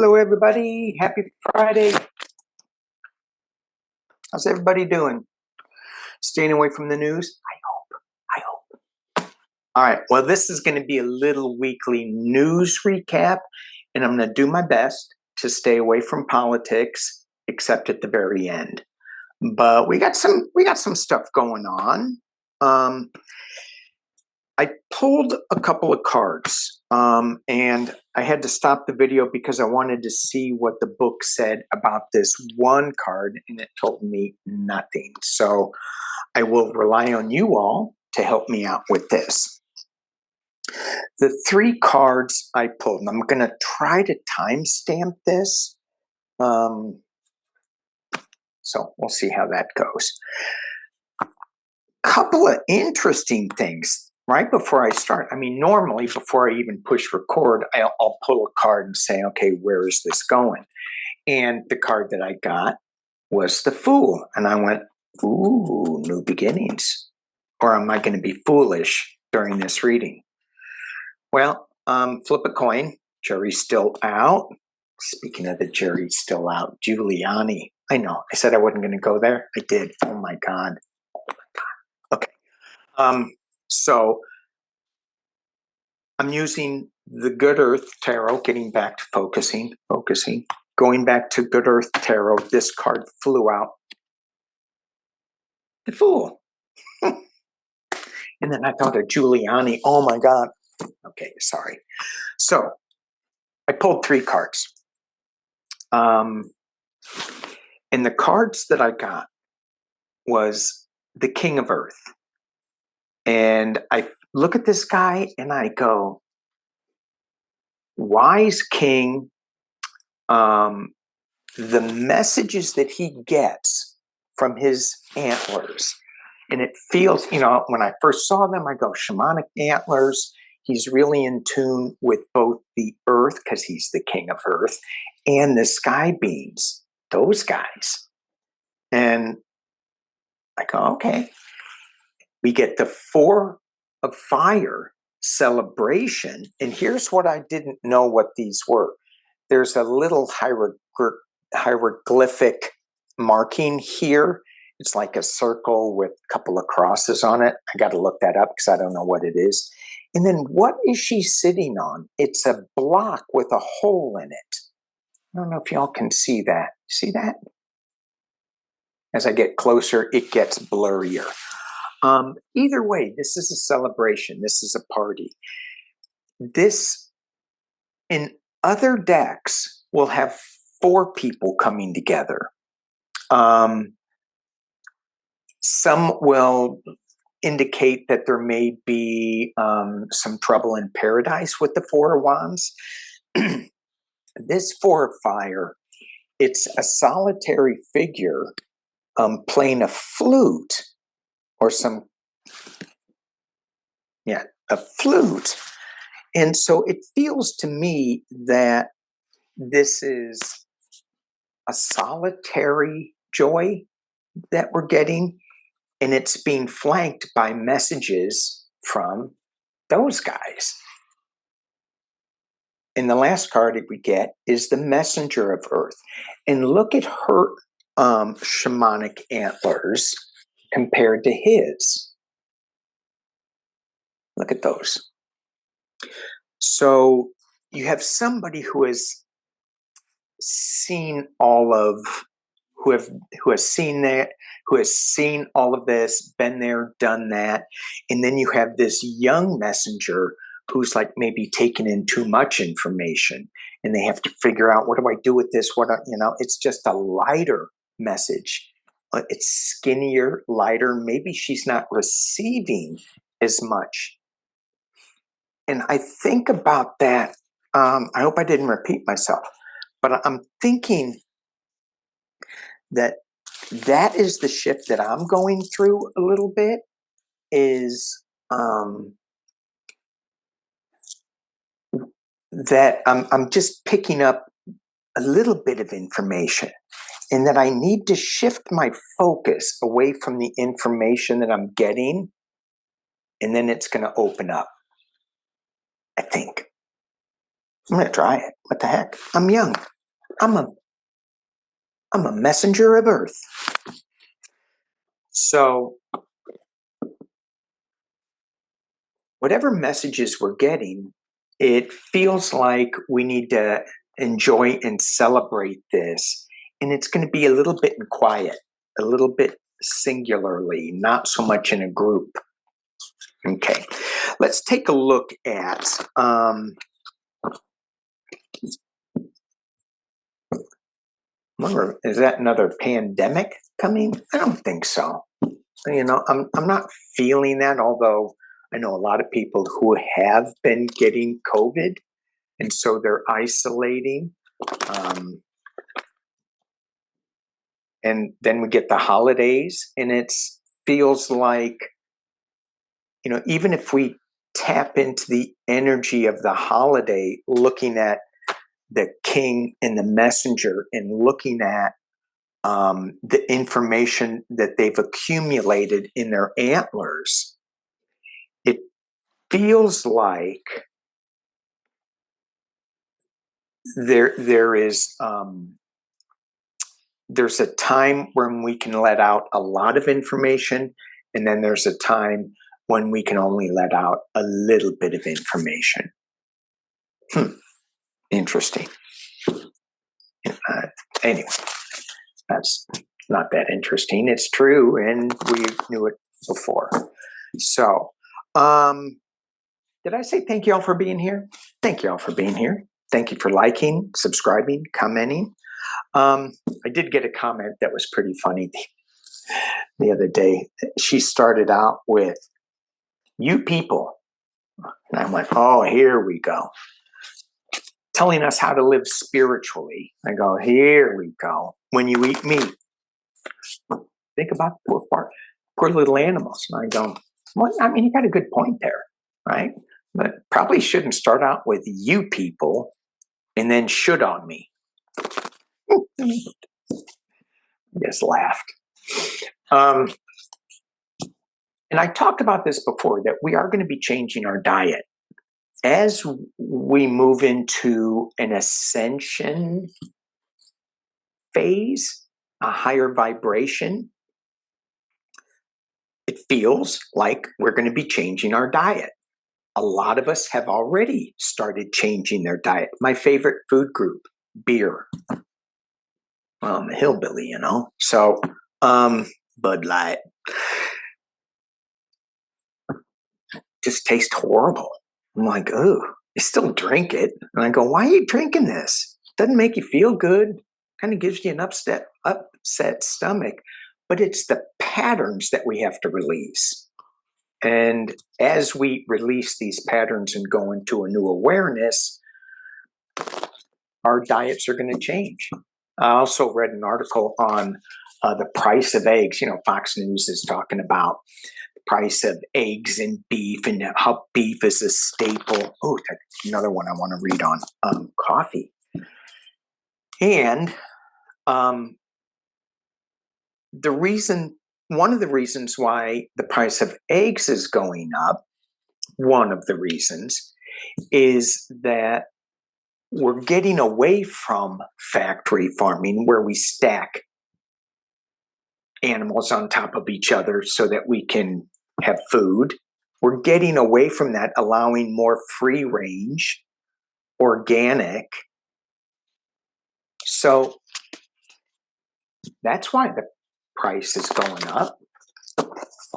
Hello, everybody. Happy Friday. How's everybody doing? Staying away from the news? I hope. All right. Well, this is going to be a little weekly news recap, and I'm going to do my best to stay away from politics, except at the very end. But we got some stuff going on. I pulled a couple of cards, and I had to stop the video because I wanted to see what the book said about this one card, and it told me nothing. So I will rely on you all to help me out with this. The three cards I pulled, and I'm going to try to timestamp this, so we'll see how that goes. Couple of interesting things. Right before I start, normally before I even push record, I'll pull a card and say, okay, where is this going? And the card that I got was the Fool. And I went, ooh, new beginnings. Or am I going to be foolish during this reading? Well, flip a coin. Jury's still out. Speaking of the jury's still out, Giuliani. I know. I said I wasn't going to go there. I did. Oh my God. Okay. So I'm using the Good Earth Tarot, getting back to focusing, going back to Good Earth Tarot. This card flew out. The Fool. And then I thought of Giuliani. Oh my God. Okay, sorry. So I pulled three cards. And the cards that I got was the King of Earth. And I look at this guy and I go, wise king. The messages that he gets from his antlers, and it feels, when I first saw them, I go, shamanic antlers. He's really in tune with both the earth, because he's the king of earth, and the sky beings, those guys. And I go, okay. We get the Four of Fire celebration. And here's what I didn't know what these were. There's a little hieroglyphic marking here. It's like a circle with a couple of crosses on it. I got to look that up because I don't know what it is. And then what is she sitting on? It's a block with a hole in it. I don't know if y'all can see that. See that? As I get closer, it gets blurrier. Either way, this is a celebration. This is a party. This, in other decks, will have four people coming together. Some will indicate that there may be some trouble in paradise with the Four of Wands. This Four of Fire, it's a solitary figure playing a flute. Or a flute. And so it feels to me that this is a solitary joy that we're getting, and it's being flanked by messages from those guys. And the last card that we get is the Messenger of Earth. And look at her shamanic antlers compared to his. Look at those. So you have somebody who has seen all of, who has seen all of this, been there, done that, and then you have this young messenger who's like maybe taking in too much information, and they have to figure out, what do I do with this? It's just a lighter message. It's skinnier, lighter. Maybe she's not receiving as much. And I think about that. I hope I didn't repeat myself, but I'm thinking that is the shift that I'm going through a little bit, is that I'm just picking up a little bit of information, and that I need to shift my focus away from the information that I'm getting, and then it's going to open up, I think. I'm going to try it. What the heck? I'm young. I'm a messenger of Earth. So whatever messages we're getting, it feels like we need to enjoy and celebrate this. And it's going to be a little bit in quiet, a little bit singularly, not so much in a group. Okay, let's take a look at is that another pandemic coming? I don't think so. You know, I'm not feeling that, although I know a lot of people who have been getting COVID, and so they're isolating. And then we get the holidays, and it feels like, you know, even if we tap into the energy of the holiday, looking at the king and the messenger and looking at the information that they've accumulated in their antlers, it feels like there's a time when we can let out a lot of information, and then there's a time when we can only let out a little bit of information. Interesting. Anyway, that's not that interesting. It's true, and we knew it before. So, did I say thank you all for being here? Thank you all for being here. Thank you for liking, subscribing, commenting. I did get a comment that was pretty funny the other day. She started out with, "You people." And I went, "Oh, here we go. Telling us how to live spiritually." I go, "Here we go. When you eat meat, think about the poor little animals." And I go, "Well, I mean, you got a good point there, right? But probably shouldn't start out with you people and then should on me." I just laughed. And I talked about this before, that we are going to be changing our diet as we move into an ascension phase, a higher vibration. It feels like we're going to be changing our diet. A lot of us have already started changing their diet. My favorite food group, beer. Well, I'm a hillbilly, you know. So, Bud Light just tastes horrible. I'm like, oh, I still drink it. And I go, "Why are you drinking this? Doesn't make you feel good. Kind of gives you an upset stomach." But it's the patterns that we have to release. And as we release these patterns and go into a new awareness, our diets are going to change. I also read an article on the price of eggs. You know, Fox News is talking about the price of eggs and beef, and how beef is a staple. Oh, that's another one I want to read on coffee. And one of the reasons why the price of eggs is going up, one of the reasons, is that we're getting away from factory farming, where we stack animals on top of each other so that we can have food. We're getting away from that, allowing more free range, organic. So that's why the price is going up,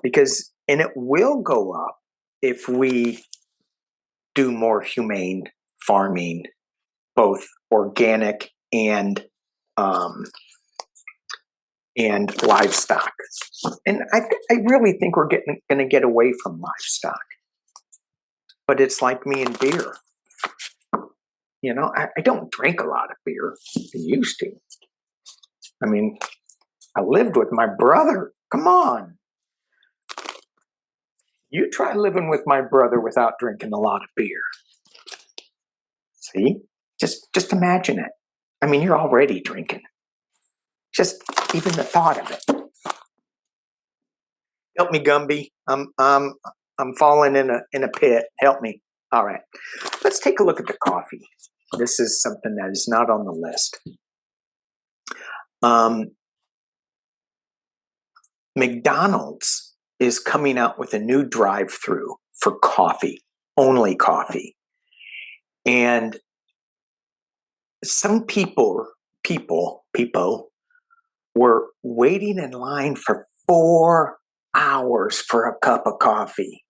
and it will go up if we do more humane farming, both organic and livestock. And I really think we're going to get away from livestock. But it's like me and beer. You know, I don't drink a lot of beer. I used to. I mean, I lived with my brother. Come on. You try living with my brother without drinking a lot of beer. See? Just imagine it. I mean, you're already drinking. Just even the thought of it. Help me, Gumby. I'm falling in a pit. Help me. All right. Let's take a look at the coffee. This is something that is not on the list. McDonald's is coming out with a new drive-thru for coffee, only coffee. And some people were waiting in line for 4 hours for a cup of coffee.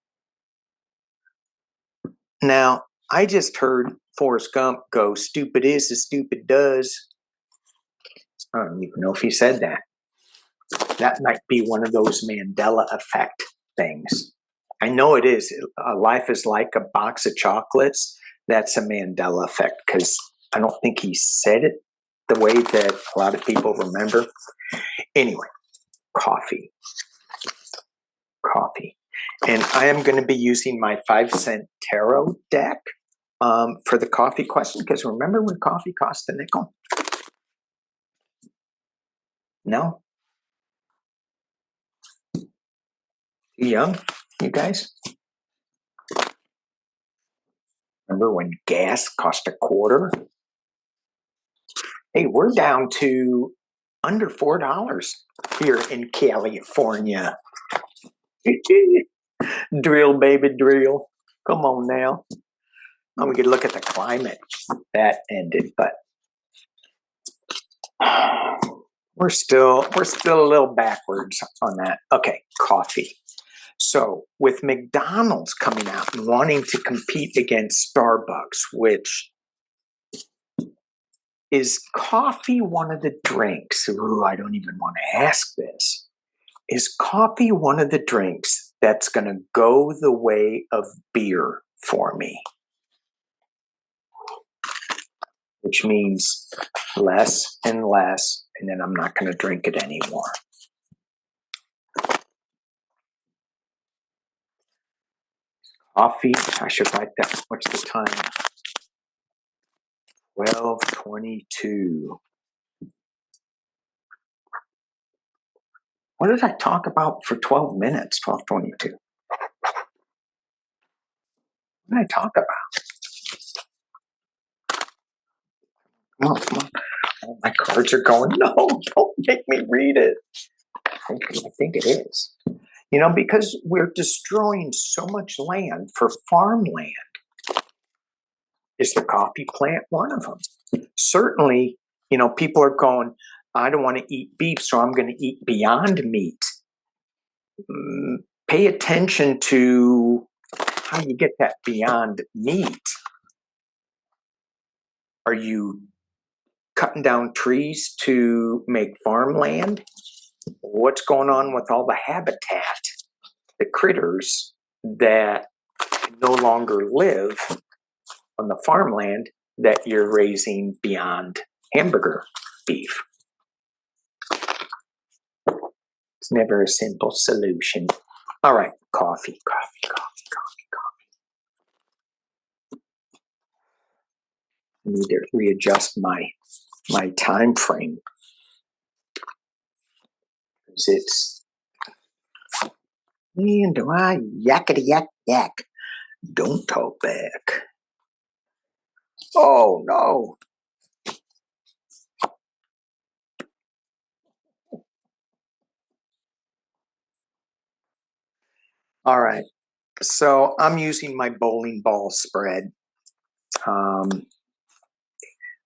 Now, I just heard Forrest Gump go, "Stupid is as stupid does." I don't even know if he said that. That might be one of those Mandela effect things. I know it is. Life is like a box of chocolates. That's a Mandela effect, because I don't think he said it the way that a lot of people remember. Anyway, coffee. And I am going to be using my 5-cent tarot deck for the coffee question, because remember when coffee cost a nickel? No? Too young, you guys? Remember when gas cost a quarter? Hey, we're down to under $4 here in California. Drill, baby, drill. Come on now. Oh, we could look at the climate. That ended, but we're still a little backwards on that. Okay, coffee. So with McDonald's coming out and wanting to compete against Starbucks, which is coffee one of the drinks? Ooh, I don't even want to ask this. Is coffee one of the drinks that's going to go the way of beer for me? Which means less and less, and then I'm not going to drink it anymore. Coffee, I should write that. What's the time? 12:22. What did I talk about for 12 minutes? 12:22. What did I talk about? Oh, come on. Oh, my cards are going, no, don't make me read it. I think it is. You know, because we're destroying so much land for farmland. Is the coffee plant one of them? Certainly, you know, people are going, I don't want to eat beef, so I'm going to eat Beyond Meat. Pay attention to how you get that Beyond Meat. Are you cutting down trees to make farmland? What's going on with all the habitat, the critters that no longer live on the farmland that you're raising beyond hamburger beef? It's never a simple solution. All right, coffee. I need to readjust my time frame. It's, man, do I yakety yak. Don't talk back. Oh, no. All right. So I'm using my bowling ball spread,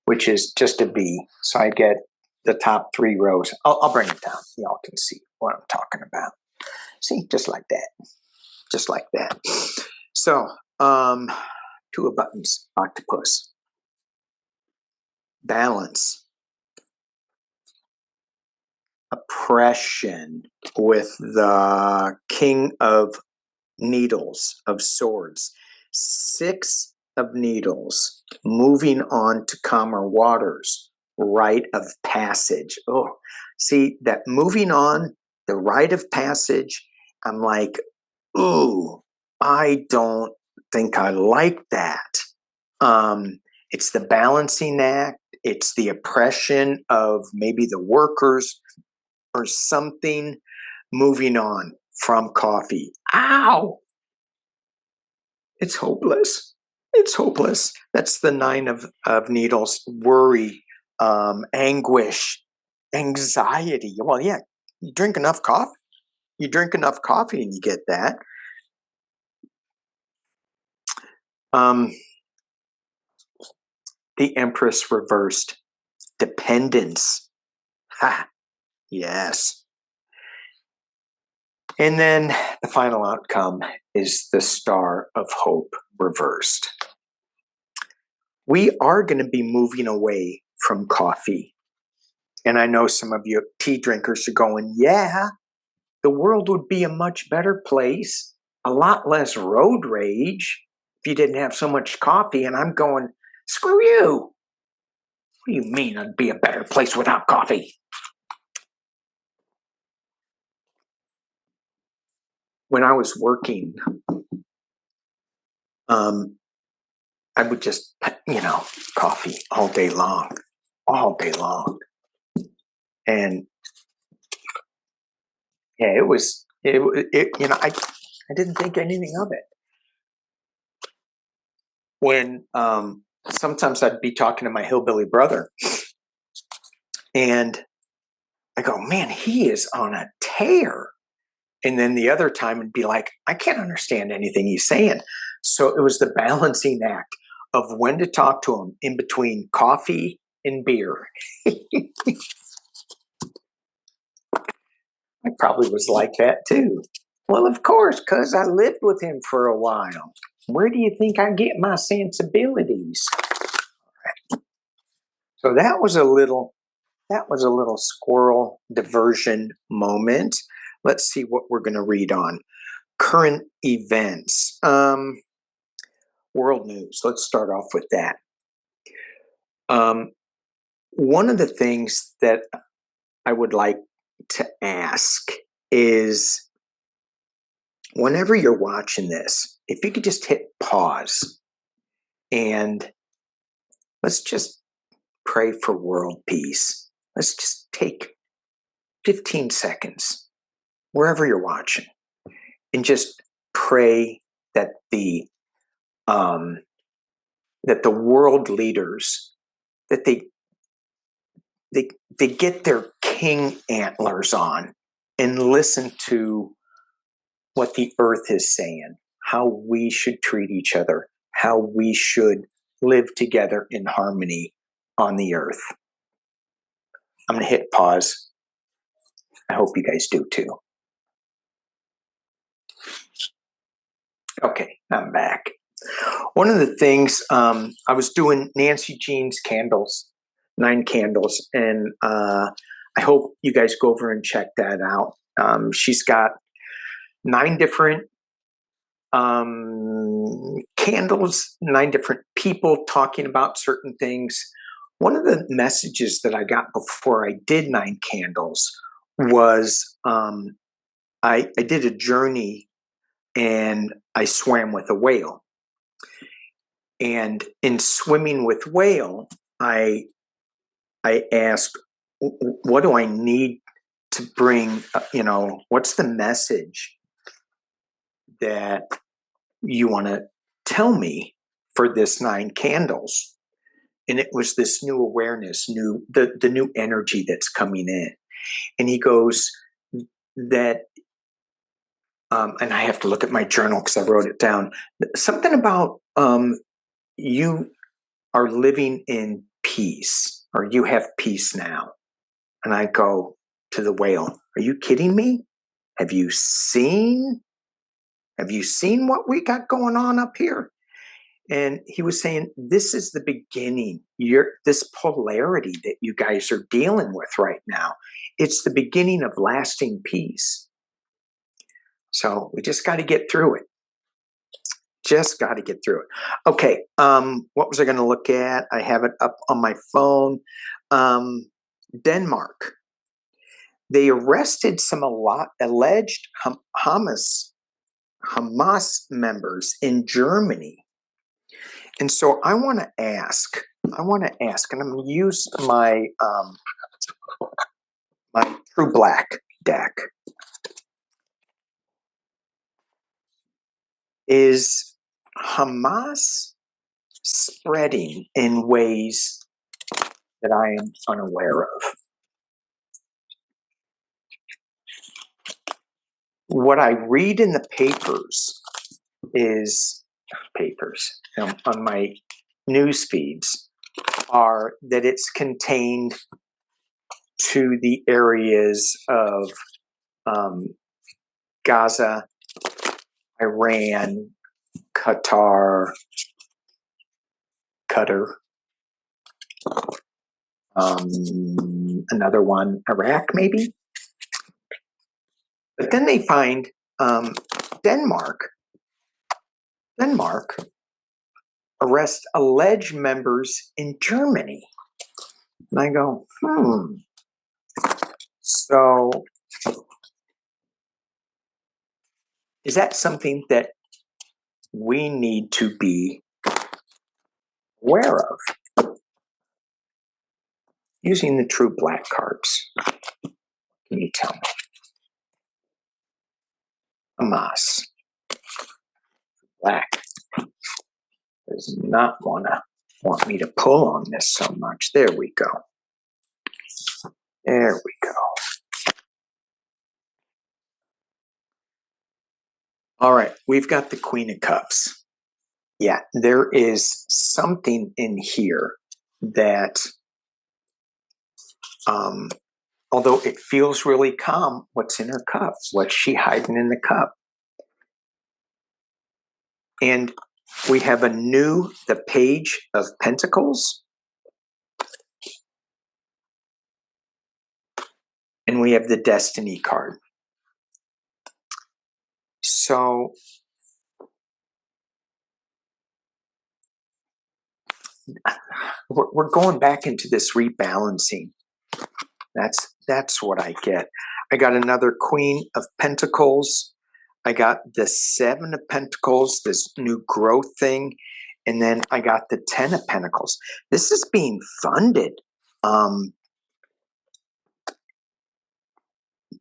which is just a V. So I get the top 3 rows. I'll bring it down. Y'all can see what I'm talking about. See, just like that. Just like that. So, 2 of buttons, octopus. Balance. Oppression with the king of needles, of swords. 6 of needles, moving on to calmer waters, rite of passage. Oh, see, that moving on, the rite of passage, I'm like, ooh, I don't think I like that. It's the balancing act. It's the oppression of maybe the workers or something, moving on from coffee. Ow! It's hopeless. It's hopeless. That's the nine of needles. Worry, anguish, anxiety. Well, yeah, you drink enough coffee. You drink enough coffee and you get that. The Empress reversed. Dependence. Ha, yes. And then the final outcome is the Star of Hope reversed. We are going to be moving away from coffee. And I know some of you tea drinkers are going, yeah, the world would be a much better place, a lot less road rage if you didn't have so much coffee. And I'm going, screw you. What do you mean it'd be a better place without coffee? When I was working, I would just, coffee all day long. And yeah, I didn't think anything of it. When sometimes I'd be talking to my hillbilly brother and I go, man, he is on a tear. And then the other time it'd be like, I can't understand anything he's saying. So it was the balancing act of when to talk to him in between coffee and beer. I probably was like that too. Well, of course, because I lived with him for a while. Where do you think I get my sensibilities? So that was a little squirrel diversion moment. Let's see what we're going to read on. Current events. World news. Let's start off with that. One of the things that I would like to ask is, whenever you're watching this, if you could just hit pause and let's just pray for world peace. Let's just take 15 seconds, wherever you're watching, and just pray that the world leaders, that they get their king antlers on and listen to what the earth is saying, how we should treat each other, how we should live together in harmony on the earth. I'm going to hit pause. I hope you guys do too. Okay, I'm back. One of the things, I was doing Nancy Jean's candles, 9 candles, and I hope you guys go over and check that out. She's got 9 different candles, 9 different people talking about certain things. One of the messages that I got before I did 9 candles was I did a journey and I swam with a whale. And in swimming with whale, I asked, what do I need to bring, what's the message that you want to tell me for this 9 candles? And it was this new awareness, the new energy that's coming in. And he goes that, and I have to look at my journal because I wrote it down, something about you are living in peace, or you have peace now. And I go to the whale, are you kidding me? Have you seen what we got going on up here? And he was saying, this is the beginning. This polarity that you guys are dealing with right now, it's the beginning of lasting peace. So we just got to get through it. Okay, what was I going to look at? I have it up on my phone. Denmark. They arrested some alleged Hamas members in Germany. And so I want to ask, and I'm going to use my True Black deck. Is Hamas spreading in ways that I am unaware of. What I read in the papers on my news feeds are that it's contained to the areas of Gaza, Iran, Qatar, another one, Iraq, maybe. But then they find Denmark arrests alleged members in Germany. And I go, So is that something that we need to be aware of? Using the true black cards, can you tell me? Hamas. Black does not want me to pull on this so much. There we go. There we go. All right, we've got the Queen of Cups. Yeah, there is something in here that, although it feels really calm, what's in her cup? What's she hiding in the cup? And we have the Page of Pentacles. And we have the Destiny card. So we're going back into this rebalancing. That's what I get. I got another Queen of Pentacles. I got the Seven of Pentacles, this new growth thing. And then I got the Ten of Pentacles. This is being funded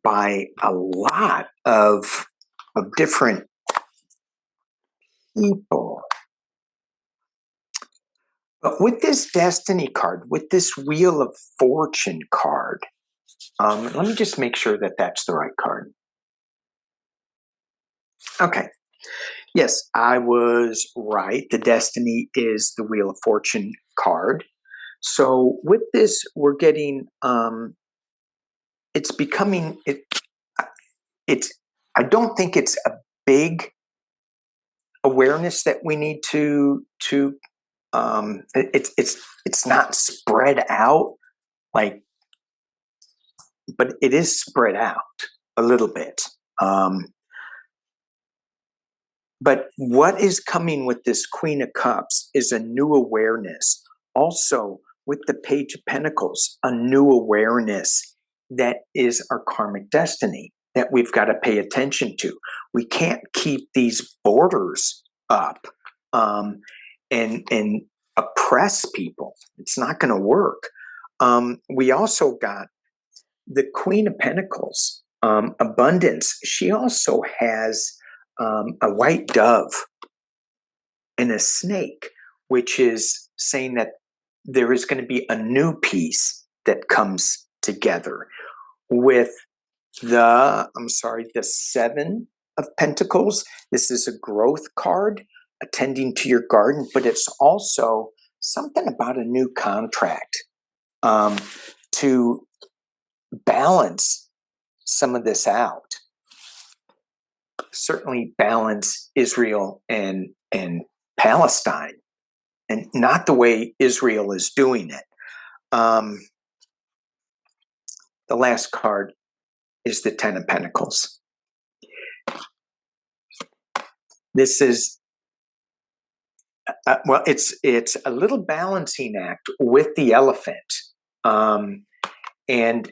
by a lot of different people. But with this Destiny card, with this Wheel of Fortune card, let me just make sure that that's the right card. Okay. Yes, I was right. The Destiny is the Wheel of Fortune card. So with this, we're getting, it's becoming, I don't think it's a big awareness that we need to it's not spread out like, but it is spread out a little bit. But what is coming with this Queen of Cups is a new awareness. Also, with the Page of Pentacles, a new awareness that is our karmic destiny that we've got to pay attention to. We can't keep these borders up and oppress people. It's not going to work. We also got the Queen of Pentacles, abundance. She also has a white dove and a snake, which is saying that there is going to be a new piece that comes together with the Seven of Pentacles. This is a growth card, attending to your garden, but it's also something about a new contract to balance some of this out. Certainly balance Israel and Palestine, and not the way Israel is doing it. The last card is the Ten of Pentacles. This is it's a little balancing act with the elephant, and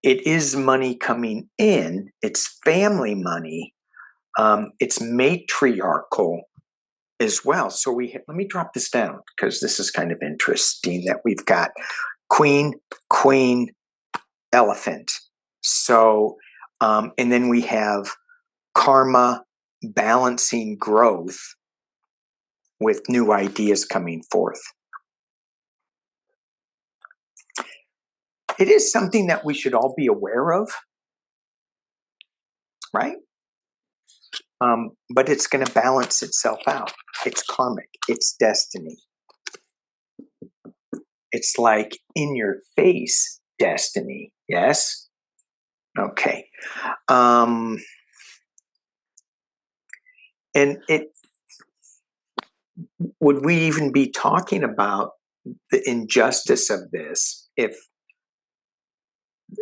it is money coming in. It's family money. It's matriarchal as well. So let me drop this down because this is kind of interesting that we've got Queen, Elephant. So, and then we have karma, balancing growth, with new ideas coming forth. It is something that we should all be aware of, right? But it's going to balance itself out. It's karmic. It's destiny. It's like in your face destiny. Yes? Okay. And it would we even be talking about the injustice of this if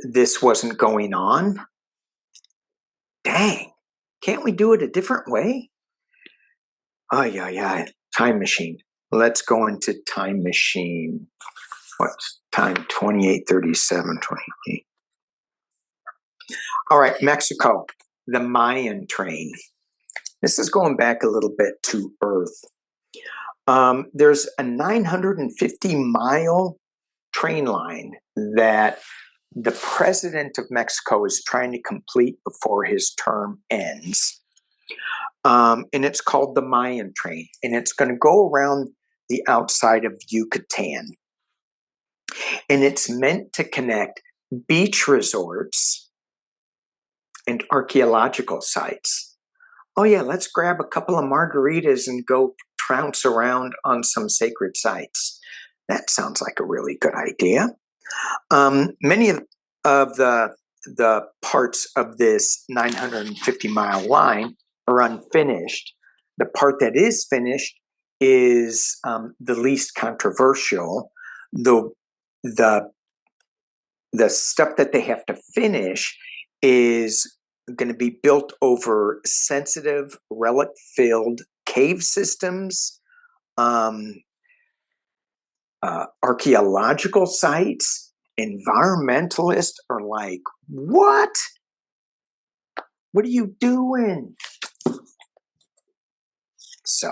this wasn't going on? Dang. Can't we do it a different way? Oh, yeah. Time machine. Let's go into time machine. What's time? 2837, 28. All right, Mexico, the Mayan Train. This is going back a little bit to Earth. There's a 950-mile train line that the president of Mexico is trying to complete before his term ends. And it's called the Mayan Train, and it's going to go around the outside of Yucatan. And it's meant to connect beach resorts and archaeological sites. Oh yeah, let's grab a couple of margaritas and go trounce around on some sacred sites. That sounds like a really good idea. Many of the parts of this 950-mile line are unfinished. The part that is finished is the least controversial. The stuff that they have to finish is going to be built over sensitive relic-filled cave systems, archaeological sites. Environmentalists are like, what? What are you doing? So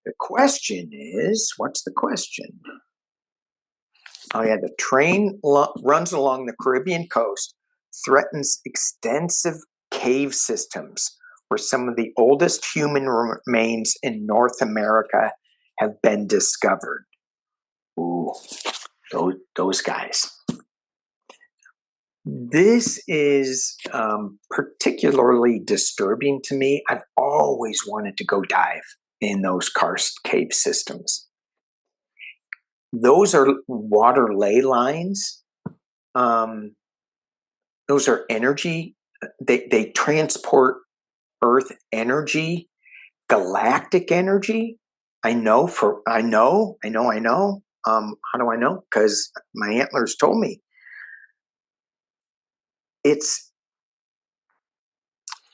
the question is, what's the question? Oh yeah, the train runs along the Caribbean coast, threatens extensive cave systems where some of the oldest human remains in North America have been discovered. Ooh, those guys. This is particularly disturbing to me. I've always wanted to go dive in those karst cave systems. Those are water ley lines. Those are energy. They transport Earth energy, galactic energy. I know. How do I know? Because my antlers told me.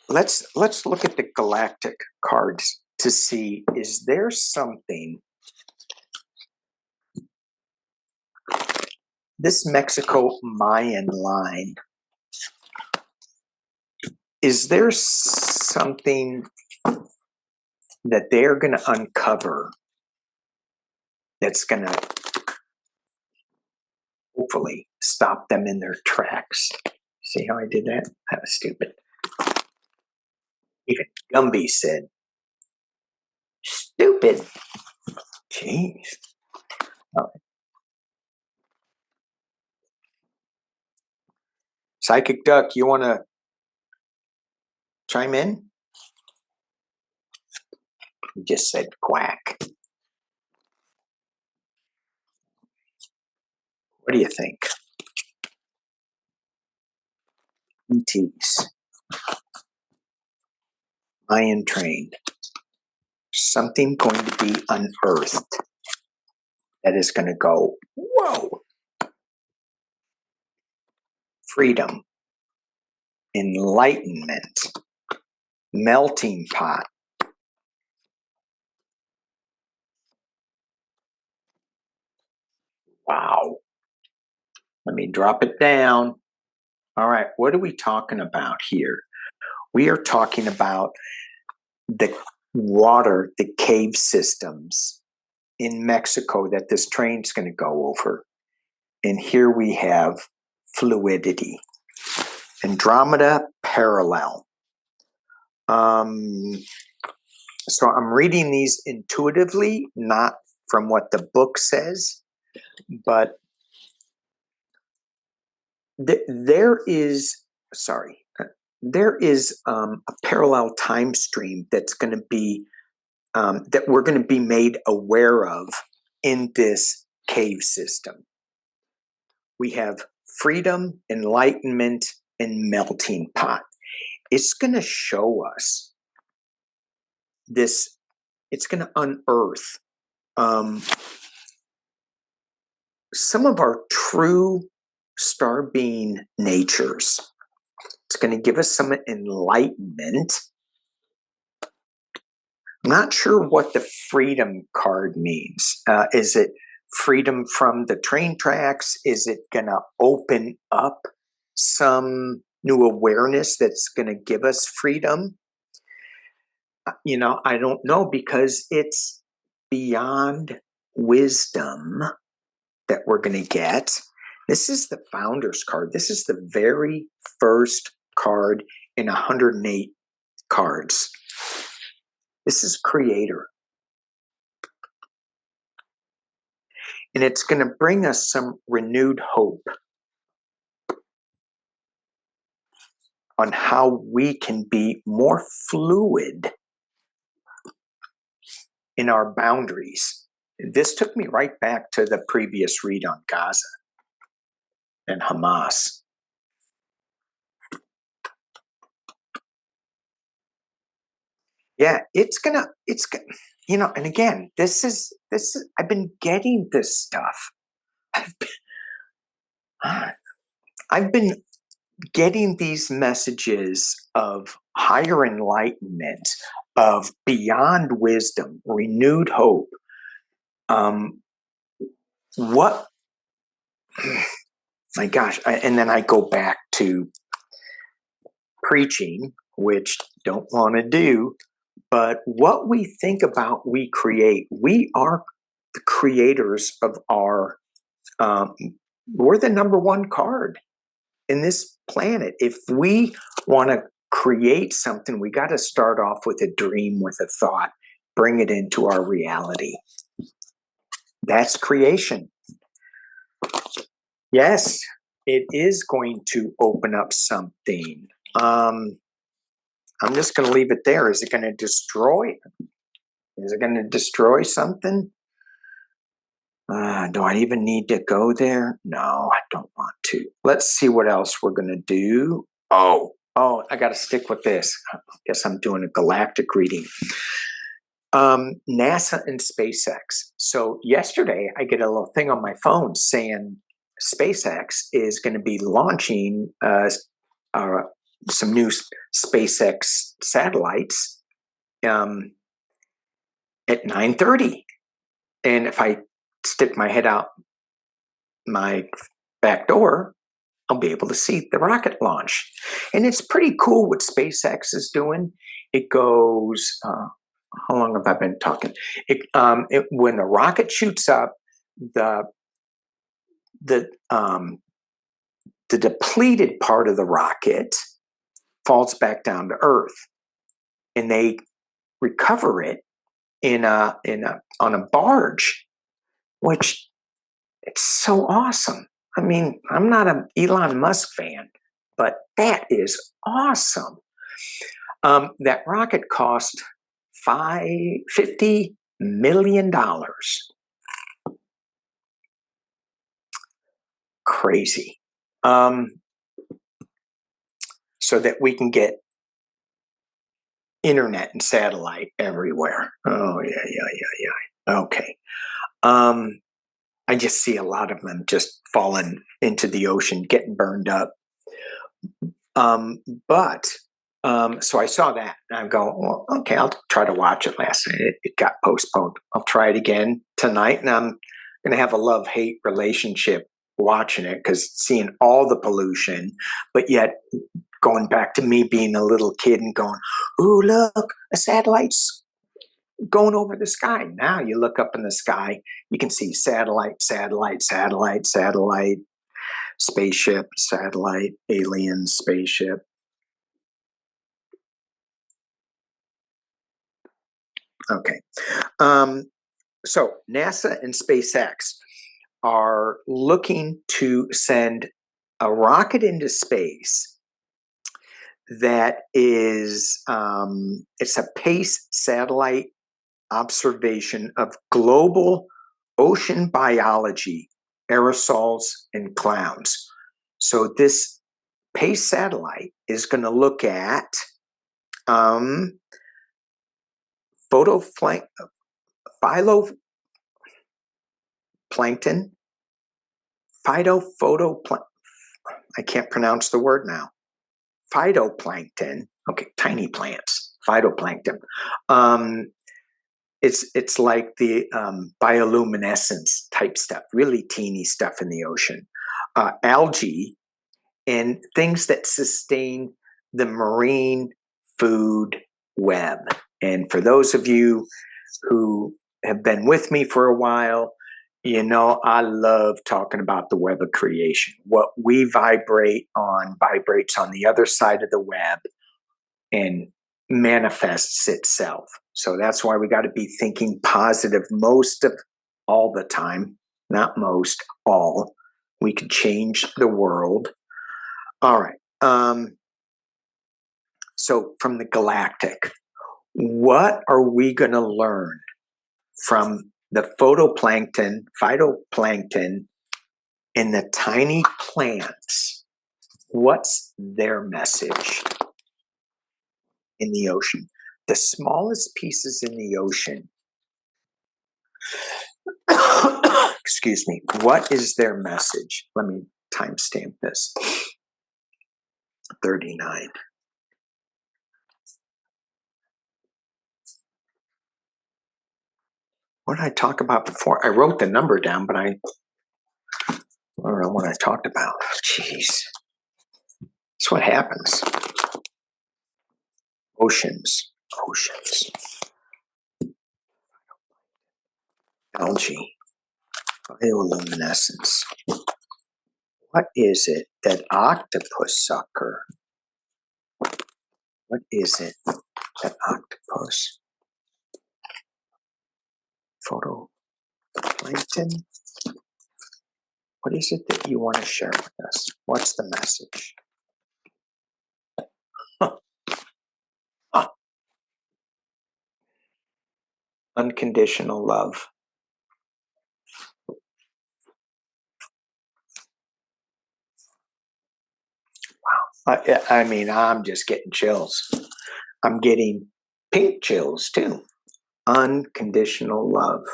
Let's look at the galactic cards to see, is there something, this Mexico Mayan line, is there something that they're going to uncover that's going to hopefully stop them in their tracks? See how I did that? That was stupid. Even Gumby said, stupid. Jeez. All right. Psychic Duck, you want to chime in? You just said quack. What do you think? ETs. Mayan Train. Something going to be unearthed that is going to go, whoa. Freedom. Enlightenment. Melting pot. Wow. Let me drop it down. All right, what are we talking about here? We are talking about the water, the cave systems in Mexico that this train's going to go over. And here we have fluidity. Andromeda parallel. So I'm reading these intuitively, not from what the book says, but there is a parallel time stream that's going to be that we're going to be made aware of in this cave system. We have freedom, enlightenment, and melting pot. It's going to show us this. It's going to unearth some of our true star being natures. It's going to give us some enlightenment. I'm not sure what the freedom card means. Is it freedom from the train tracks? Is it going to open up some new awareness that's going to give us freedom? I don't know, because it's beyond wisdom that we're going to get. This is the Founder's card. This is the very first card in 108 cards. This is Creator. And it's going to bring us some renewed hope on how we can be more fluid in our boundaries. This took me right back to the previous read on Gaza and Hamas. Yeah, and again, this is, I've been getting this stuff. I've been getting these messages of higher enlightenment, of beyond wisdom, renewed hope. What, my gosh, and then I go back to preaching, which don't want to do, but what we think about, we create. We are the creators of our, we're the number one card in this planet. If we want to create something, we got to start off with a dream, with a thought, bring it into our reality. That's creation. Yes, it is going to open up something. I'm just going to leave it there. Is it going to destroy? Is it going to destroy something? Do I even need to go there? No, I don't want to. Let's see what else we're going to do. Oh, I got to stick with this. I guess I'm doing a galactic reading. NASA and SpaceX. So yesterday, I get a little thing on my phone saying SpaceX is going to be launching some new SpaceX satellites at 9:30. And if I stick my head out my back door, I'll be able to see the rocket launch. And it's pretty cool what SpaceX is doing. It goes, how long have I been talking? When the rocket shoots up, the depleted part of the rocket falls back down to Earth, and they recover it on a barge, which it's so awesome. I mean, I'm not an Elon Musk fan, but that is awesome. That rocket cost $50 million. Crazy. So that we can get internet and satellite everywhere. Oh, yeah. Okay. I just see a lot of them just falling into the ocean, getting burned up. So I saw that, and I'm going, well, okay, I'll try to watch it. Last night it got postponed. I'll try it again tonight, and I'm going to have a love-hate relationship watching it, because seeing all the pollution, but yet going back to me being a little kid and going, ooh, look, a satellite's going over the sky. Now you look up in the sky, you can see satellite, spaceship, satellite, alien, spaceship. Okay. So NASA and SpaceX are looking to send a rocket into space that is, it's a PACE satellite observation of global ocean biology, aerosols, and clouds. So this PACE satellite is going to look at phytoplankton, I can't pronounce the word now. Phytoplankton, okay, tiny plants, phytoplankton. It's like the bioluminescence type stuff, really teeny stuff in the ocean. Algae and things that sustain the marine food web. And for those of you who have been with me for a while, you know, I love talking about the web of creation. What we vibrate on vibrates on the other side of the web and manifests itself. So that's why we got to be thinking positive most of all the time, not most, all. We could change the world. All right. So from the galactic, what are we going to learn from the phytoplankton, and the tiny plants? What's their message in the ocean? The smallest pieces in the ocean, excuse me, what is their message? Let me timestamp this. 39. What did I talk about before? I wrote the number down, but I don't know what I talked about. Jeez. That's what happens. Oceans. Algae. Bioluminescence. What is it that octopus sucker? What is it that octopus? Phytoplankton? What is it that you want to share with us? What's the message? Unconditional love. Wow. I mean, I'm just getting chills. I'm getting pink chills too. Unconditional love.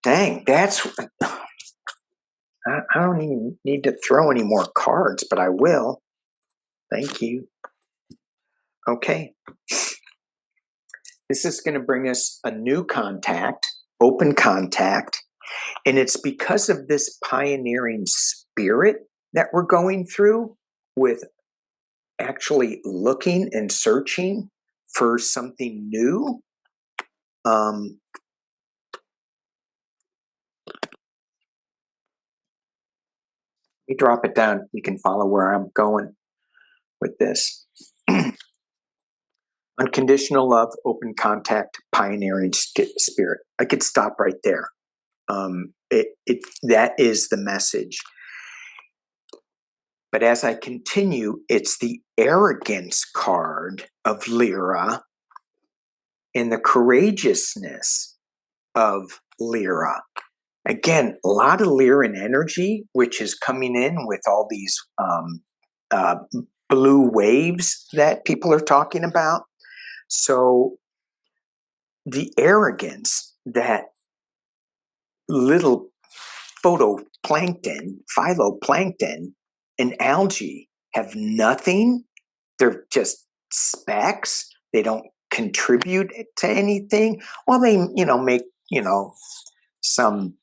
Dang, that's. I don't even need to throw any more cards, but I will. Thank you. Okay. This is going to bring us a new contact, open contact, and it's because of this pioneering spirit that we're going through with actually looking and searching for something new. Let me drop it down. You can follow where I'm going with this. Unconditional love, open contact, pioneering spirit. I could stop right there. That is the message. But as I continue, it's the arrogance card of Lyra and the courageousness of Lyra. Again, a lot of Lyran energy, which is coming in with all these blue waves that people are talking about. So the arrogance that little phytoplankton, and algae have nothing. They're just specks. They don't contribute to anything. Well, they, make, some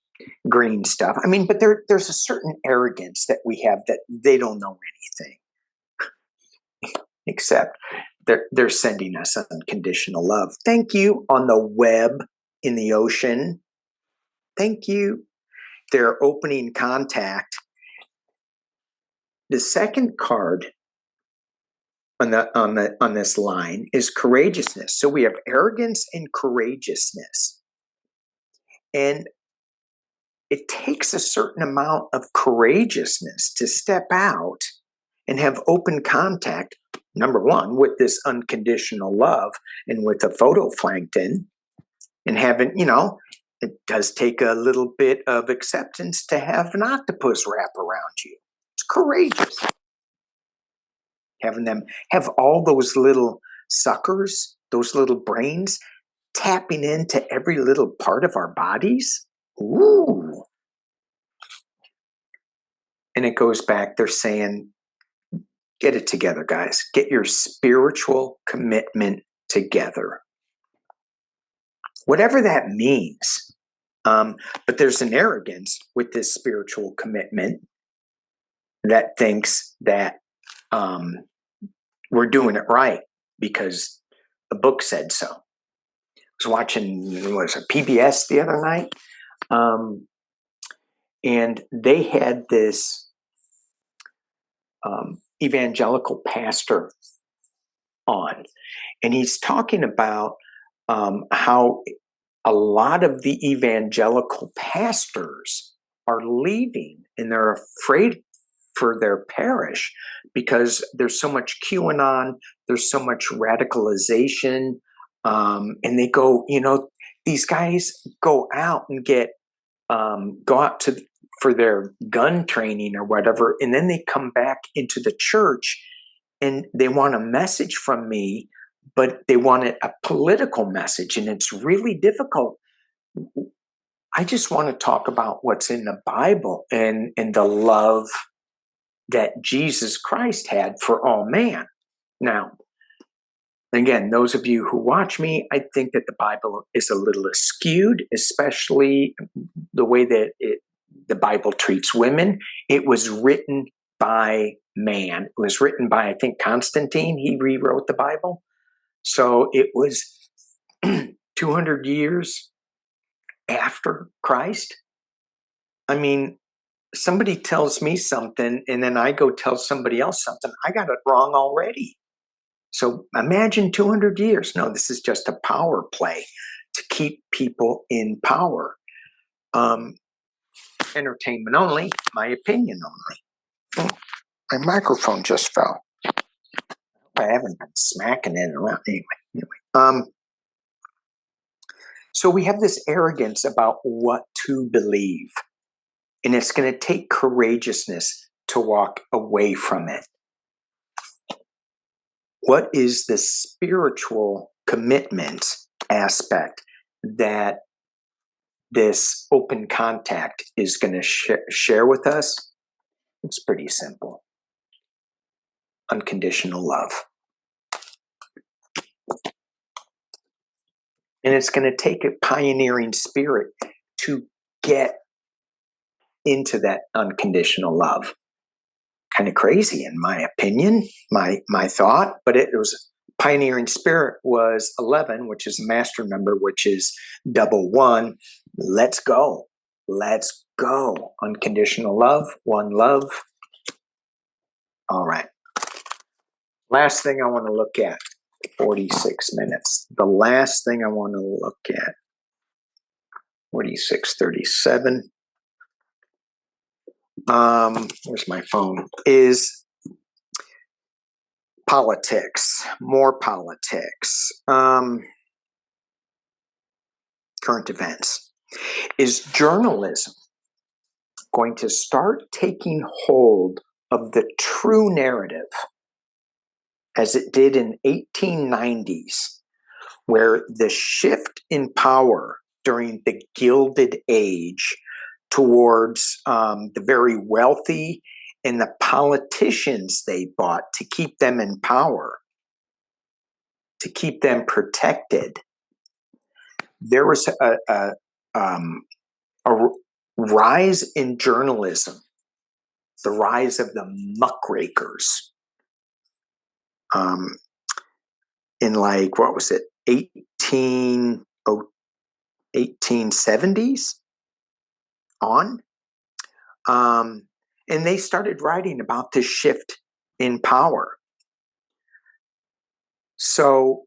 green stuff. I mean, but there's a certain arrogance that we have that they don't know anything. Except they're sending us unconditional love. Thank you on the web, in the ocean. Thank you. They're opening contact. The second card on this line is courageousness. So we have arrogance and courageousness. And it takes a certain amount of courageousness to step out and have open contact, number one, with this unconditional love and with the phytoplankton, and having, it does take a little bit of acceptance to have an octopus wrap around you. It's courageous. Having them have all those little suckers, those little brains, tapping into every little part of our bodies. Ooh. And it goes back, they're saying, get it together, guys. Get your spiritual commitment together. Whatever that means. But there's an arrogance with this spiritual commitment that thinks that we're doing it right because the book said so. I was watching, PBS the other night, and they had this evangelical pastor on, and he's talking about how a lot of the evangelical pastors are leaving, and they're afraid for their parish because there's so much QAnon, there's so much radicalization, and they go, these guys go out and go out for their gun training or whatever, and then they come back into the church and they want a message from me, but they want a political message, and it's really difficult. I just want to talk about what's in the Bible and the love that Jesus Christ had for all man. Now, again, those of you who watch me, I think that the Bible is a little skewed, especially the way that the Bible treats women. It was written by man. It was written by, I think, Constantine. He rewrote the Bible. So it was 200 years after Christ. I mean, somebody tells me something and then I go tell somebody else something. I got it wrong already. So imagine 200 years. No, this is just a power play to keep people in power. Entertainment only, my opinion only. Oh, my microphone just fell. I haven't been smacking it around. Anyway. So we have this arrogance about what to believe. And it's going to take courageousness to walk away from it. What is the spiritual commitment aspect that this open contact is going to share with us? It's pretty simple. Unconditional love. And it's going to take a pioneering spirit to get into that unconditional love. Kind of crazy in my opinion, my thought, but it was pioneering spirit was 11, which is a master number, which is 11. Let's go. Let's go. Unconditional love, one love. All right. Last thing I want to look at, 46 minutes. The last thing I want to look at, 46:37. Where's my phone? Is politics, more politics, current events. Is journalism going to start taking hold of the true narrative as it did in 1890s, where the shift in power during the Gilded Age towards the very wealthy and the politicians they bought to keep them in power, to keep them protected. There was a rise in journalism, the rise of the muckrakers. In like, what was it, 1870s on? And they started writing about this shift in power. So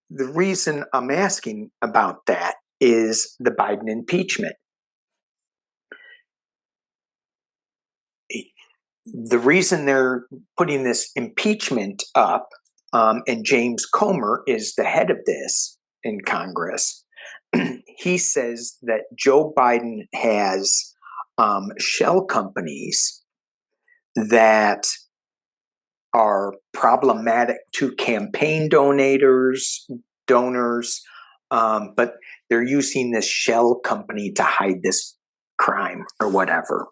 the reason I'm asking about that is the Biden impeachment. The reason they're putting this impeachment up, and James Comer is the head of this in Congress, he says that Joe Biden has shell companies that are problematic to campaign donors, but they're using this shell company to hide this crime or whatever.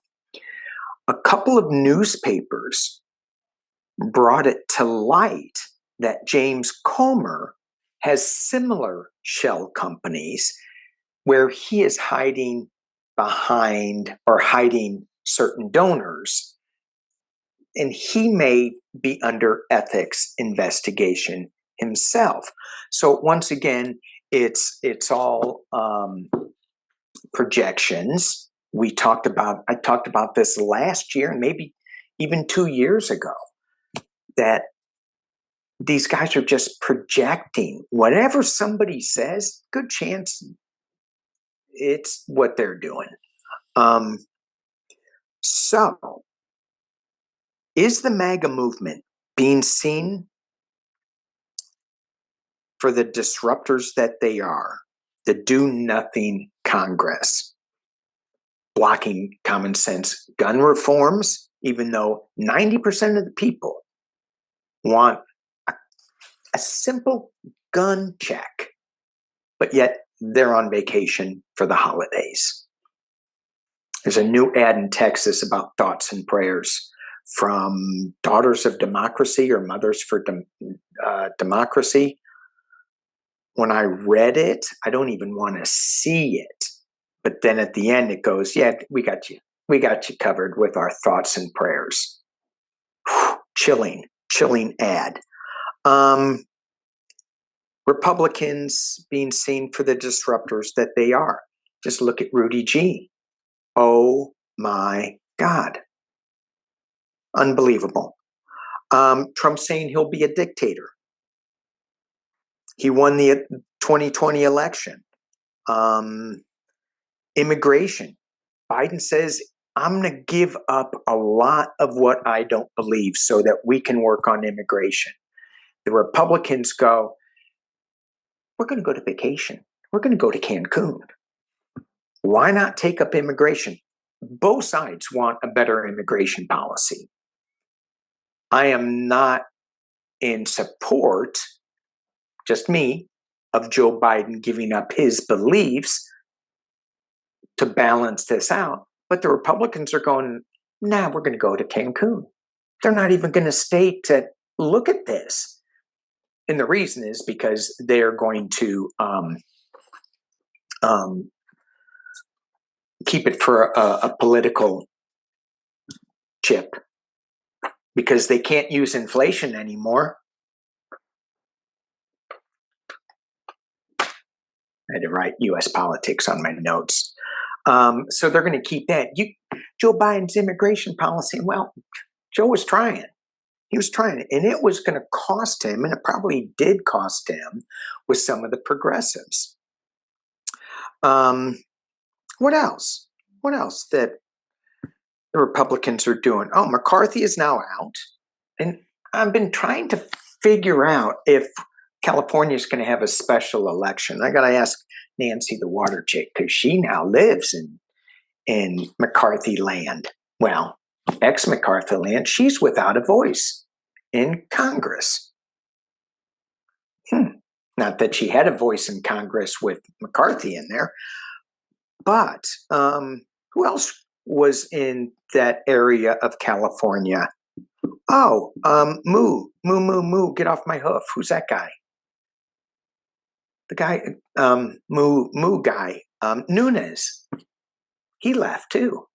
A couple of newspapers brought it to light that James Comer has similar shell companies where he is hiding behind or hiding certain donors. And he may be under ethics investigation himself. So once again, it's all projections. I talked about this last year and maybe even 2 years ago, that these guys are just projecting whatever somebody says. Good chance it's what they're doing. So is the MAGA movement being seen for the disruptors that they are, the do-nothing Congress, blocking common sense gun reforms, even though 90% of the people want a simple gun check, but yet they're on vacation for the holidays? There's a new ad in Texas about thoughts and prayers from Daughters of Democracy or Mothers for Democracy. When I read it, I don't even want to see it. But then at the end, it goes, yeah, we got you. We got you covered with our thoughts and prayers. Whew, chilling ad. Republicans being seen for the disruptors that they are. Just look at Rudy G. Oh my God. Unbelievable. Trump saying he'll be a dictator. He won the 2020 election. Immigration. Biden says, I'm going to give up a lot of what I don't believe so that we can work on immigration. The Republicans go, we're going to go to vacation. We're going to go to Cancun. Why not take up immigration? Both sides want a better immigration policy. I am not in support, just me, of Joe Biden giving up his beliefs to balance this out. But the Republicans are going, nah, we're going to go to Cancun. They're not even going to stay to look at this. And the reason is because they're going to keep it for a political chip, because they can't use inflation anymore. I had to write U.S. politics on my notes. So they're going to keep that. Joe Biden's immigration policy, well, Joe was trying. He was trying, and it was going to cost him, and it probably did cost him with some of the progressives. What else? What else that the Republicans are doing? Oh, McCarthy is now out, and I've been trying to figure out if California is going to have a special election. I got to ask Nancy the water chick, because she now lives in McCarthy land. Well, ex-McCarthy land. She's without a voice in Congress. Not that she had a voice in Congress with McCarthy in there, but who else was in that area of California? Oh, Moo, get off my hoof. Who's that guy? The guy, Moo guy, Nunes. He left too.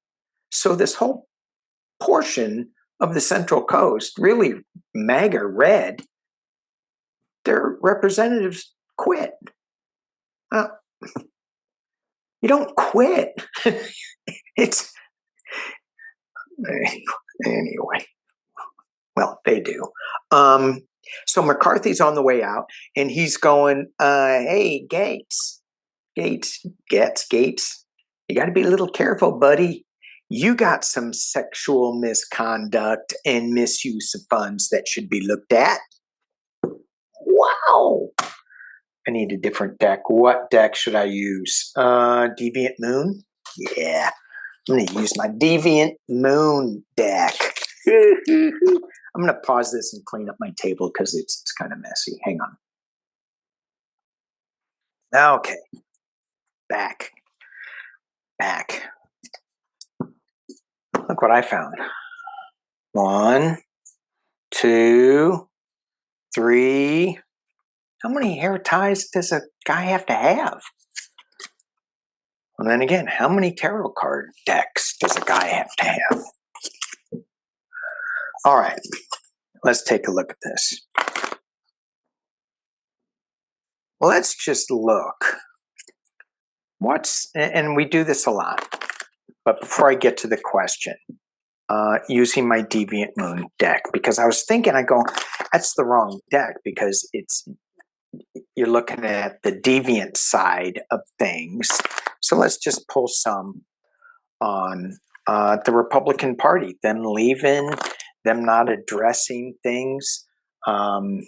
So this whole portion of the Central Coast, really MAGA red, their representatives quit. You don't quit. It's anyway. Well, they do. So McCarthy's on the way out, and he's going, hey, Gates, you got to be a little careful, buddy. You got some sexual misconduct and misuse of funds that should be looked at. Wow. I need a different deck. What deck should I use? Deviant Moon? Yeah. I'm going to use my Deviant Moon deck. I'm going to pause this and clean up my table because it's kind of messy. Hang on. Okay. Back. Look what I found. 1, 2, 3. How many hair ties does a guy have to have? And then again, how many tarot card decks does a guy have to have? All right, let's take a look at this. Well, let's just look. And we do this a lot, but before I get to the question, using my Deviant Moon deck, because I was thinking, that's the wrong deck because you're looking at the deviant side of things. So let's just pull some on the Republican Party, them leaving, them not addressing things. Joe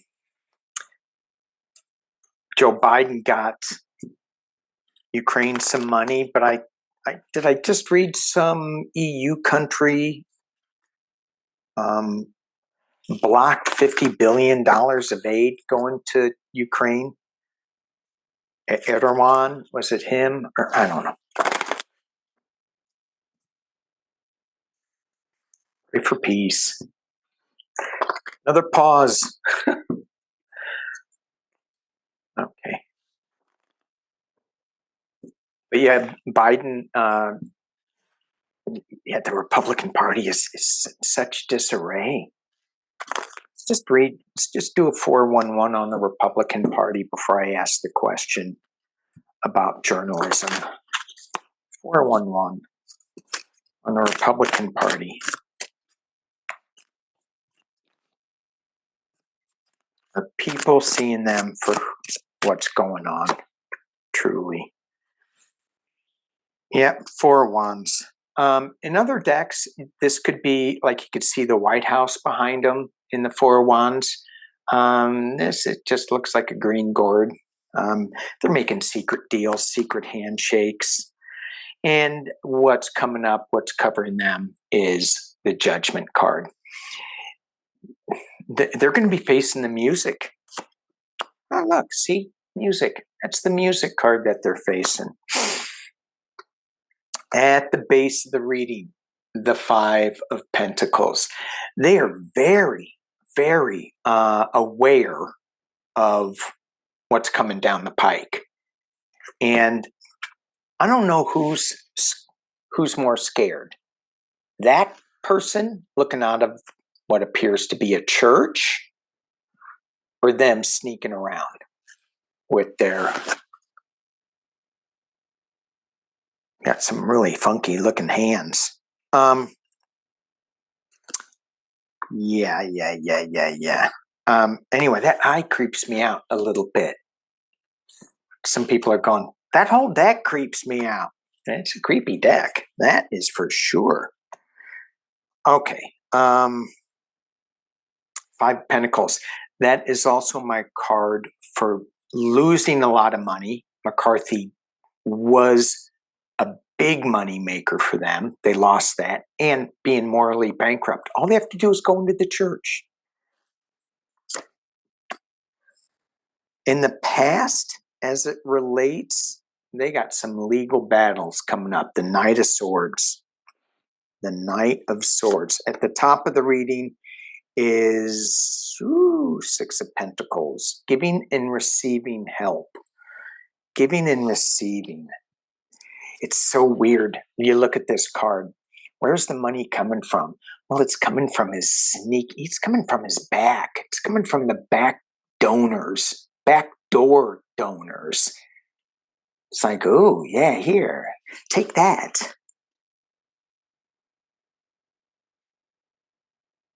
Biden got Ukraine some money, but did I just read some EU country blocked $50 billion of aid going to Ukraine? Erdogan, was it him? Or I don't know. Pray for peace. Another pause. Okay. But yeah, Biden, the Republican Party is such disarray. Let's just do a 411 on the Republican Party before I ask the question about journalism. 411 on the Republican Party. Are people seeing them for what's going on? Truly. Yep, 4 wands. In other decks, this could be like you could see the White House behind them in the 4 wands. It just looks like a green gourd. They're making secret deals, secret handshakes. And what's coming up, what's covering them is the Judgment card. They're going to be facing the music. Oh, look, see? Music. That's the music card that they're facing. At the base of the reading, the 5 of Pentacles. They are very, very aware of what's coming down the pike. And I don't know who's more scared. That person looking out of what appears to be a church, or them sneaking around with their... Got some really funky looking hands. Yeah. Anyway, that eye creeps me out a little bit. Some people are going, that whole deck creeps me out. It's a creepy deck. That is for sure. Okay. 5 Pentacles. That is also my card for losing a lot of money. McCarthy was a big money maker for them. They lost that, and being morally bankrupt. All they have to do is go into the church. In the past, as it relates, they got some legal battles coming up. The Knight of Swords. The Knight of Swords. At the top of the reading is 6 of Pentacles. Giving and receiving help. Giving and receiving. It's so weird. You look at this card. Where's the money coming from? Well, it's coming from his it's coming from his back. It's coming from the back donors, backdoor donors. It's like, oh, yeah, here, take that.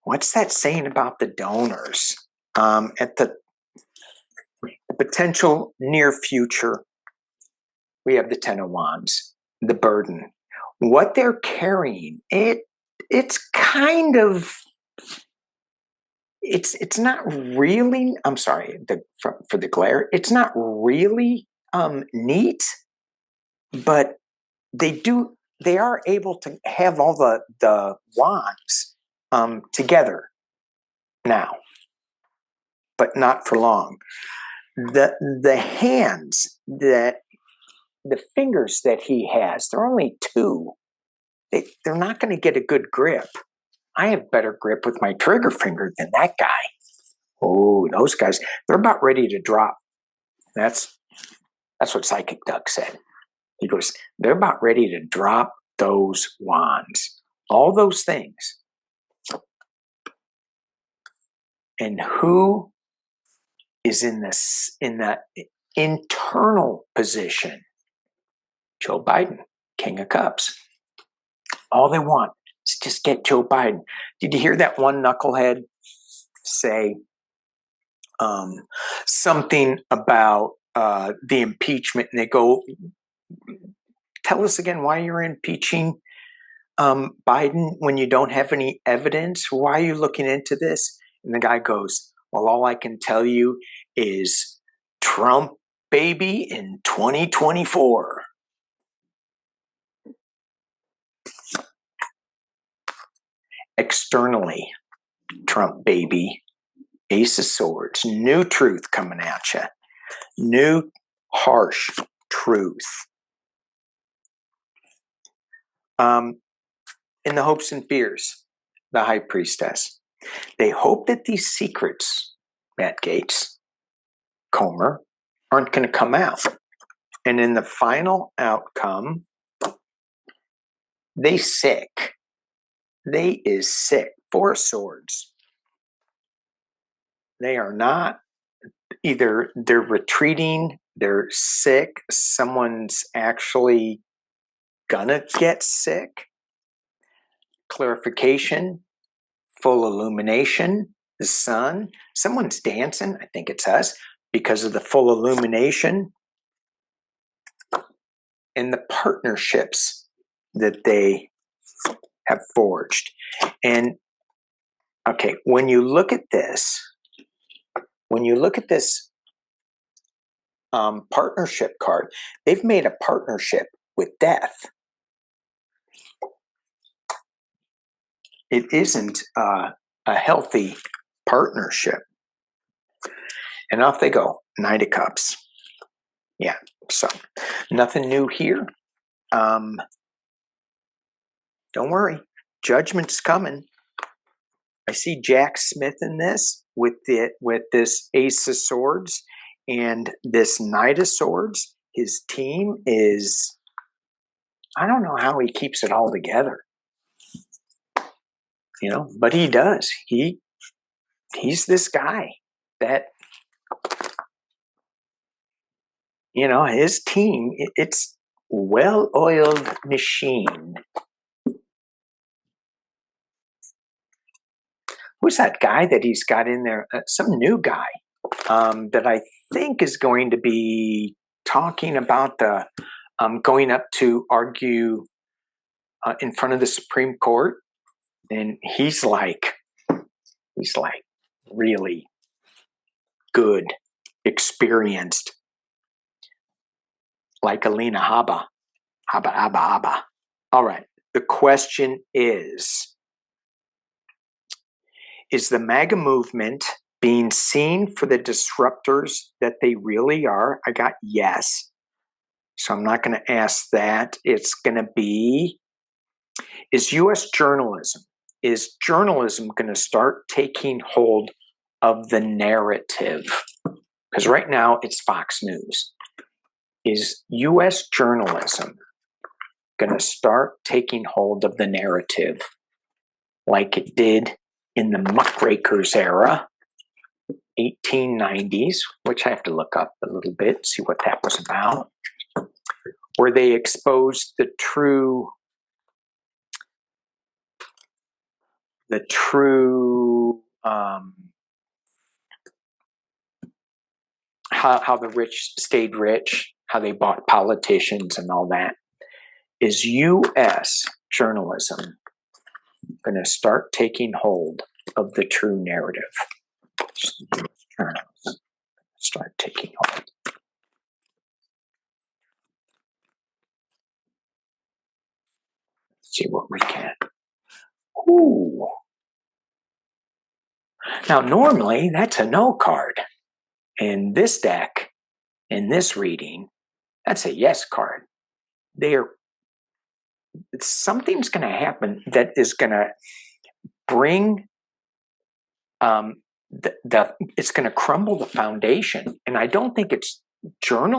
What's that saying about the donors? At the potential near future, we have the Ten of Wands, the burden. What they're carrying, it's kind of, it's not really, I'm sorry for the glare, it's not really neat, but they are able to have all the wands together now, but not for long. The hands, the fingers that he has, they're only two. They're not going to get a good grip. I have better grip with my trigger finger than that guy. Oh, those guys, they're about ready to drop. That's what Psychic Doug said. He goes, they're about ready to drop those wands. All those things. And who is in that internal position? Joe Biden, King of Cups. All they want is just get Joe Biden. Did you hear that one knucklehead say something about the impeachment? And they go, tell us again why you're impeaching Biden when you don't have any evidence. Why are you looking into this? And the guy goes, well, all I can tell you is Trump, baby, in 2024. Externally, Trump, baby, Ace of Swords, new truth coming at you. New, harsh truth. In the hopes and fears, the High Priestess. They hope that these secrets, Matt Gaetz, Comer, aren't going to come out. And in the final outcome, they sick. They is sick. Four of Swords. They are not, either they're retreating, they're sick, someone's actually gonna get sick. Clarification, full illumination, the sun. Someone's dancing, I think it's us, because of the full illumination and the partnerships that they have forged. And okay, when you look at this partnership card, they've made a partnership with death. It isn't a healthy partnership. And off they go, Knight of Cups. Yeah, so nothing new here. Don't worry, judgment's coming. I see Jack Smith in this with this Ace of Swords and this Knight of Swords. His team is, I don't know how he keeps it all together. But he does. He's this guy that, his team, it's well-oiled machine. Who's that guy that he's got in there? Some new guy that I think is going to be talking about the going up to argue in front of the Supreme Court. And he's like really good, experienced, like Alina Habba. All right. The question is the MAGA movement being seen for the disruptors that they really are? I got yes. So I'm not going to ask that. It's going to be, is journalism going to start taking hold of the narrative? Because right now it's Fox News. Is U.S. journalism going to start taking hold of the narrative like it did in the muckrakers era, 1890s, which I have to look up a little bit, see what that was about, where they exposed the true how the rich stayed rich, how they bought politicians and all that. Is U.S. journalism going to start taking hold of the true narrative? Journalism start taking hold. Let's see what we can. Ooh. Now, normally that's a no card. In this deck, in this reading, that's a yes card. Something's going to happen that is going to bring it's going to crumble the foundation. And I don't think it's I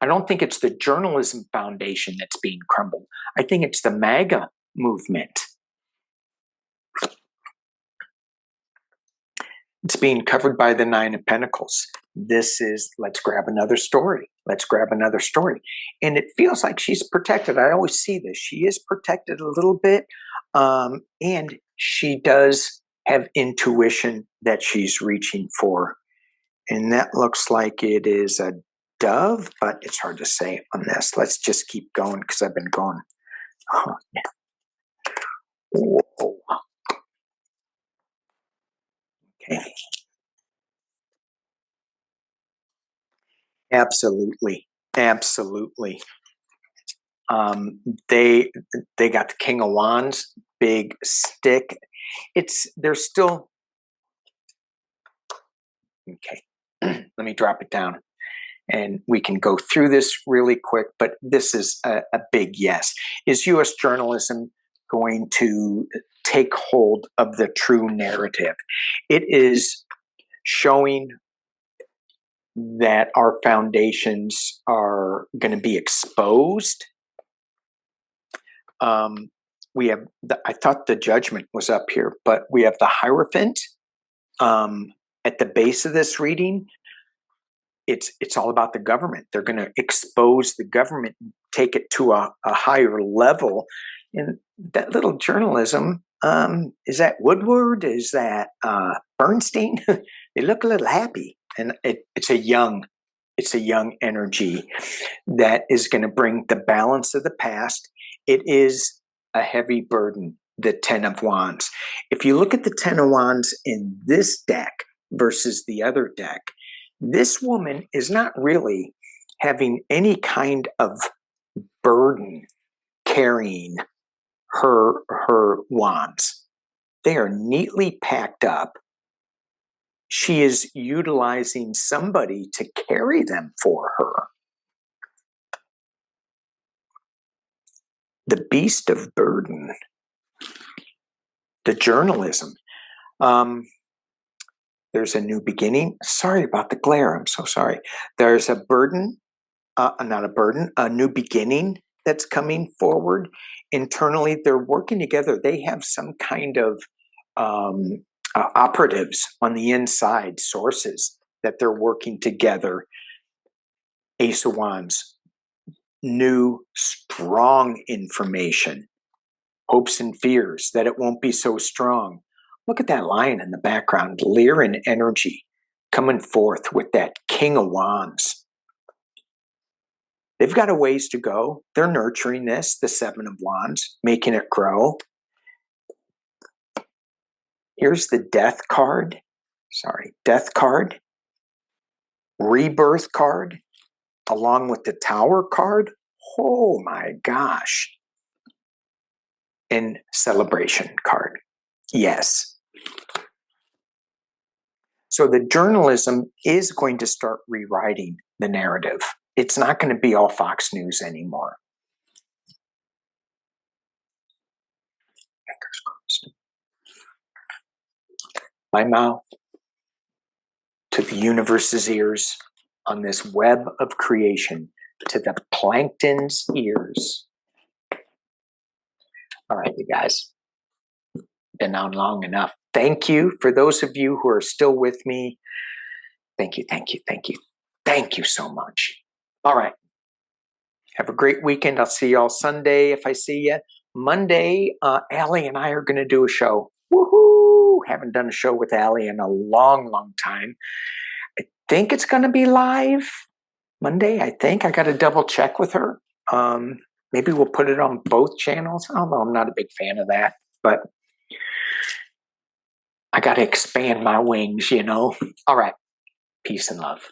don't think it's the journalism foundation that's being crumbled. I think it's the MAGA movement. It's being covered by the Nine of Pentacles. This is, let's grab another story. Let's grab another story. And it feels like she's protected. I always see this. She is protected a little bit. And she does have intuition that she's reaching for. And that looks like it is a dove, but it's hard to say on this. Let's just keep going because I've been going. Oh, yeah. Whoa. Okay. Absolutely. Absolutely. They got the King of Wands, big stick. They're still okay. Let me drop it down and we can go through this really quick, but this is a big yes. Is U.S. journalism going to take hold of the true narrative? It is showing that our foundations are going to be exposed. We have, I thought the Judgment was up here, but we have the Hierophant at the base of this reading. It's all about the government. They're going to expose the government, take it to a higher level. And that little journalism, is that Woodward? Is that Bernstein? They look a little happy. And it's a young energy that is going to bring the balance of the past. It is a heavy burden, the Ten of Wands. If you look at the Ten of Wands in this deck versus the other deck, this woman is not really having any kind of burden carrying her wands. They are neatly packed up. She is utilizing somebody to carry them for her. The beast of burden. The journalism. There's a new beginning. Sorry about the glare. I'm so sorry. There's a burden, not a burden, a new beginning that's coming forward. Internally, they're working together. They have some kind of operatives on the inside, sources that they're working together. Ace of Wands, new, strong information, hopes and fears that it won't be so strong. Look at that lion in the background, Lyran energy coming forth with that King of Wands. They've got a ways to go. They're nurturing this, the Seven of Wands, making it grow. Here's the Death card. Death card. Rebirth card. Along with the Tower card. Oh my gosh. And Celebration card. Yes. So the journalism is going to start rewriting the narrative. It's not going to be all Fox News anymore. Fingers crossed. My mouth to the universe's ears on this web of creation, to the plankton's ears. All right, you guys. Been on long enough. Thank you for those of you who are still with me. Thank you, thank you, thank you. Thank you so much. All right. Have a great weekend. I'll see you all Sunday if I see you. Monday, Allie and I are going to do a show. Woohoo! Haven't done a show with Allie in a long, long time. think it's going to be live Monday. I think I got to double check with her. Maybe we'll put it on both channels. Although I'm not a big fan of that, but I got to expand my wings, you know. All right. Peace and love.